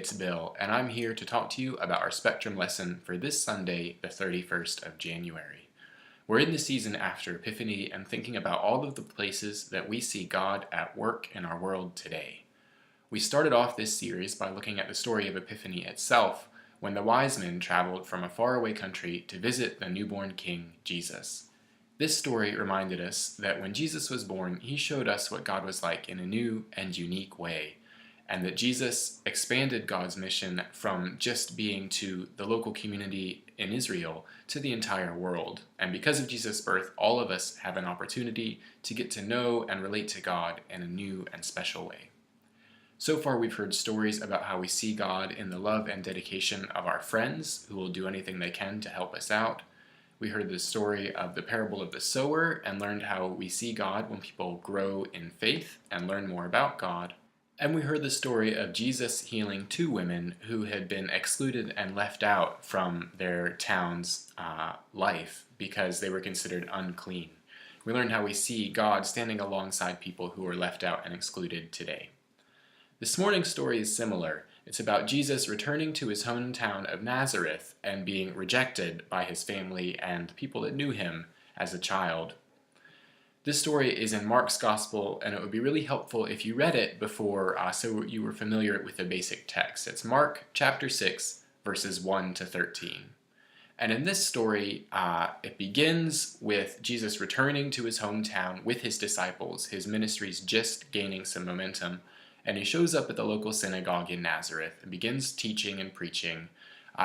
it's Bill, and I'm here to talk to you about our Spectrum lesson for this Sunday, the 31st of January. We're in the season after Epiphany and thinking about all of the places that we see God at work in our world today. We started off this series by looking at the story of Epiphany itself, when the wise men traveled from a faraway country to visit the newborn King, Jesus. This story reminded us that when Jesus was born, he showed us what God was like in a new and unique way, and that Jesus expanded God's mission from just being to the local community in Israel to the entire world. And because of Jesus' birth, all of us have an opportunity to get to know and relate to God in a new and special way. So far, we've heard stories about how we see God in the love and dedication of our friends who will do anything they can to help us out. We heard the story of the parable of the sower and learned how we see God when people grow in faith and learn more about God. And we heard the story of Jesus healing two women who had been excluded and left out from their town's life because they were considered unclean. We learned how we see God standing alongside people who are left out and excluded today. This morning's story is similar. It's about Jesus returning to his hometown of Nazareth and being rejected by his family and people that knew him as a child. This story is in Mark's Gospel, and it would be really helpful if you read it before so you were familiar with the basic text. It's Mark chapter 6, verses 1 to 13. And in this story, it begins with Jesus returning to his hometown with his disciples. His ministry's just gaining some momentum. And he shows up at the local synagogue in Nazareth and begins teaching and preaching.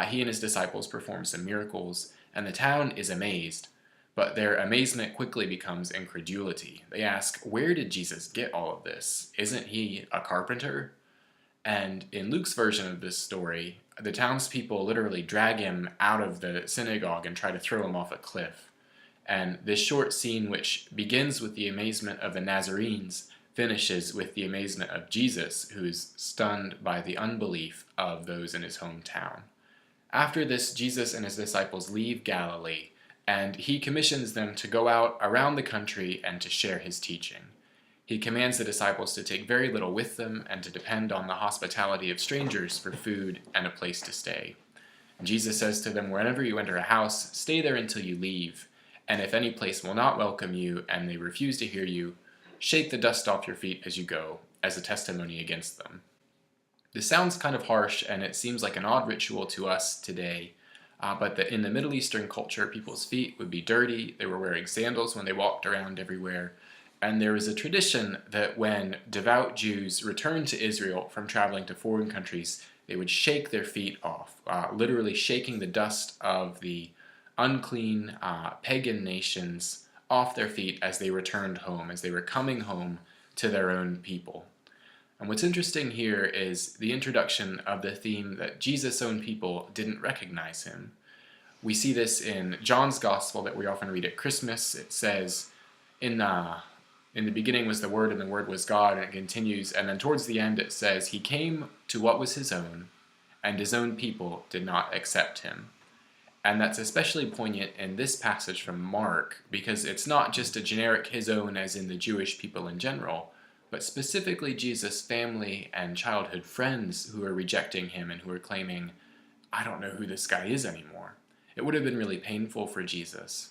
He and his disciples perform some miracles, and the town is amazed. But their amazement quickly becomes incredulity. They ask, where did Jesus get all of this? Isn't he a carpenter? And in Luke's version of this story, the townspeople literally drag him out of the synagogue and try to throw him off a cliff. And this short scene, which begins with the amazement of the Nazarenes, finishes with the amazement of Jesus, who's stunned by the unbelief of those in his hometown. After this, Jesus and his disciples leave Galilee, and he commissions them to go out around the country and to share his teaching. He commands the disciples to take very little with them and to depend on the hospitality of strangers for food and a place to stay. And Jesus says to them, whenever you enter a house, stay there until you leave, and if any place will not welcome you and they refuse to hear you, shake the dust off your feet as you go, as a testimony against them. This sounds kind of harsh, and it seems like an odd ritual to us today, but in the Middle Eastern culture, people's feet would be dirty, they were wearing sandals when they walked around everywhere, and there was a tradition that when devout Jews returned to Israel from traveling to foreign countries, they would shake their feet off, literally shaking the dust of the unclean pagan nations off their feet as they returned home, as they were coming home to their own people. And what's interesting here is the introduction of the theme that Jesus' own people didn't recognize him. We see this in John's Gospel that we often read at Christmas. It says, in the beginning was the Word, and the Word was God, and it continues, and then towards the end it says, he came to what was his own, and his own people did not accept him. And that's especially poignant in this passage from Mark, because it's not just a generic his own as in the Jewish people in general, but specifically Jesus' family and childhood friends who are rejecting him and who are claiming, I don't know who this guy is anymore. It would have been really painful for Jesus.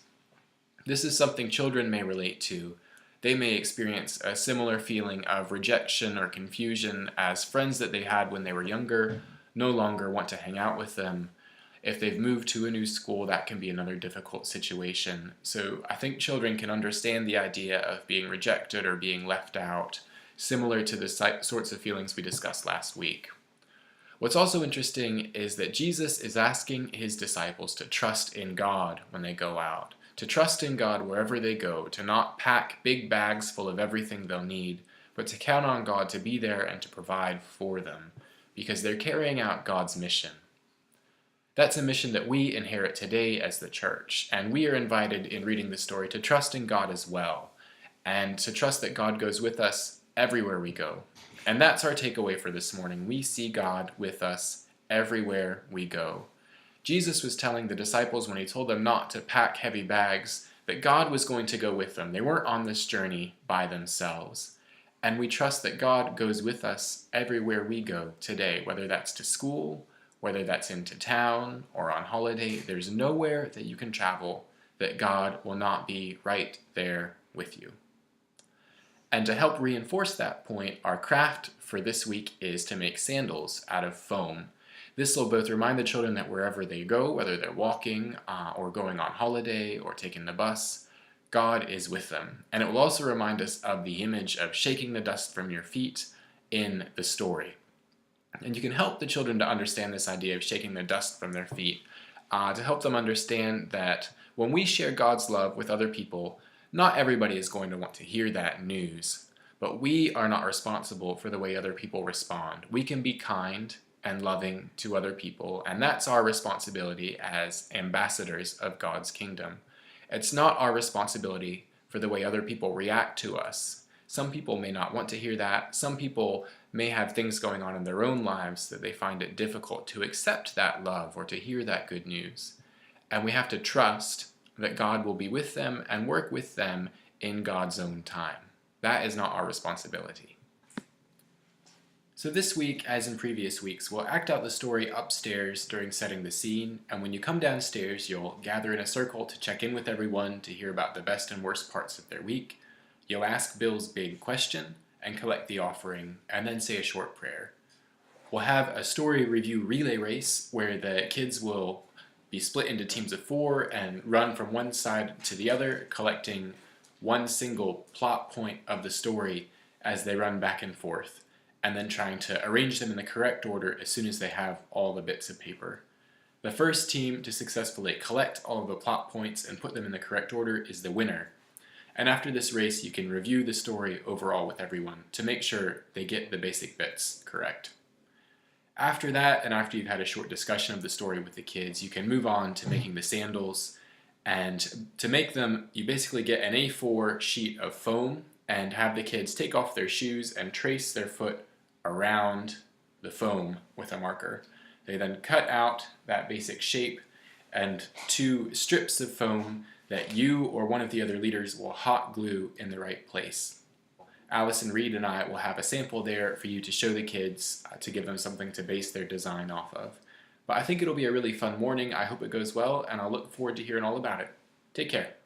This is something children may relate to. They may experience a similar feeling of rejection or confusion as friends that they had when they were younger no longer want to hang out with them. If they've moved to a new school, that can be another difficult situation. So I think children can understand the idea of being rejected or being left out, similar to the sorts of feelings we discussed last week. What's also interesting is that Jesus is asking his disciples to trust in God when they go out, to trust in God wherever they go, to not pack big bags full of everything they'll need, but to count on God to be there and to provide for them, because they're carrying out God's mission. That's a mission that we inherit today as the church, and we are invited in reading the story to trust in God as well, and to trust that God goes with us everywhere we go. And that's our takeaway for this morning. We see God with us everywhere we go. Jesus was telling the disciples when he told them not to pack heavy bags that God was going to go with them. They weren't on this journey by themselves. And we trust that God goes with us everywhere we go today, whether that's to school, whether that's into town or on holiday. There's nowhere that you can travel that God will not be right there with you. And to help reinforce that point, our craft for this week is to make sandals out of foam. This will both remind the children that wherever they go, whether they're walking or going on holiday or taking the bus, God is with them. And it will also remind us of the image of shaking the dust from your feet in the story. And you can help the children to understand this idea of shaking the dust from their feet, to help them understand that when we share God's love with other people, not everybody is going to want to hear that news, but we are not responsible for the way other people respond. We can be kind and loving to other people, and that's our responsibility as ambassadors of God's kingdom. It's not our responsibility for the way other people react to us. Some people may not want to hear that. Some people may have things going on in their own lives that they find it difficult to accept that love or to hear that good news. And we have to trust that God will be with them and work with them in God's own time. That is not our responsibility. So this week, as in previous weeks, we'll act out the story upstairs during setting the scene, and when you come downstairs, you'll gather in a circle to check in with everyone to hear about the best and worst parts of their week. You'll ask Bill's big question and collect the offering, and then say a short prayer. We'll have a story review relay race where the kids will be split into teams of 4 and run from one side to the other, collecting one single plot point of the story as they run back and forth, and then trying to arrange them in the correct order as soon as they have all the bits of paper. The first team to successfully collect all of the plot points and put them in the correct order is the winner. And after this race, you can review the story overall with everyone to make sure they get the basic bits correct. After that, and after you've had a short discussion of the story with the kids, you can move on to making the sandals. And to make them, you basically get an A4 sheet of foam and have the kids take off their shoes and trace their foot around the foam with a marker. They then cut out that basic shape and 2 strips of foam that you or one of the other leaders will hot glue in the right place. Allison Reed and I will have a sample there for you to show the kids, to give them something to base their design off of. But I think it'll be a really fun morning. I hope it goes well, and I'll look forward to hearing all about it. Take care.